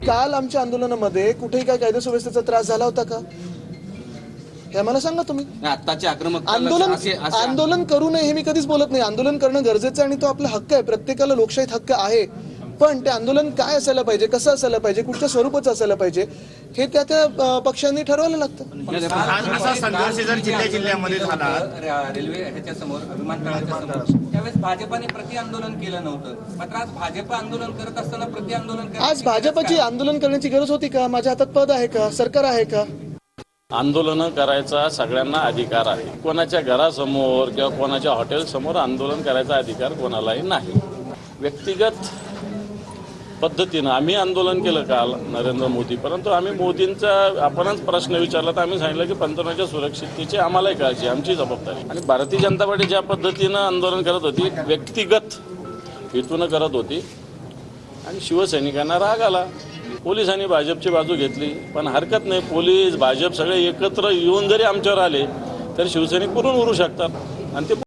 काल आमच्या आंदोलनामध्ये कुठेही काय कायदा सुव्यवस्थेचा त्रास झाला होता का? हे मला सांगा तुम्ही. आत्ताचे आक्रमक आंदोलन करू नये हे मी कधीच बोलत नाही. आंदोलन करणं गरजेचं आहे आणि तो आपला हक्क आहे. प्रत्येकाला लोकशाहीत हक्क आहे. पण ते आंदोलन काय असायला पाहिजे, कसं असायला पाहिजे, कुठच्या स्वरूपाचं असायला पाहिजे हे त्या पक्षांनी ठरवायला लागतं. असा संघर्ष जर जिल्ह्यामध्ये झाला, रेल्वे ह्याच्या समोर विमानतळाच्या समोर त्यावेळेस भाजपाने प्रति आंदोलन केलं नव्हतं. मात्र आज भाजप आंदोलन करत असताना प्रति आंदोलन आज भाजपची आंदोलन करण्याची गरज होती का? माझ्या हातात पद आहे का? सरकार आहे का? आंदोलन करायचा सगळ्यांना अधिकार आहे. कोणाच्या घरासमोर किंवा कोणाच्या हॉटेल समोर आंदोलन करायचा अधिकार कोणालाही नाही. व्यक्तिगत पद्धतीनं आम्ही आंदोलन केलं काल नरेंद्र मोदी, परंतु आम्ही मोदींचा आपणच प्रश्न विचारला तर आम्ही सांगितलं की पंतप्रधानांच्या सुरक्षिततेची आम्हालाही काळजी, आमची जबाबदारी. आणि भारतीय जनता पार्टी ज्या पद्धतीनं आंदोलन करत होती, व्यक्तिगत हेतूनं करत होती आणि शिवसैनिकांना राग आला. पोलिसांनी भाजपची बाजू घेतली, पण हरकत नाही. पोलीस भाजप सगळे एकत्र येऊन जरी आमच्यावर आले तरी शिवसैनिक पुरून उरू शकतात आणि ते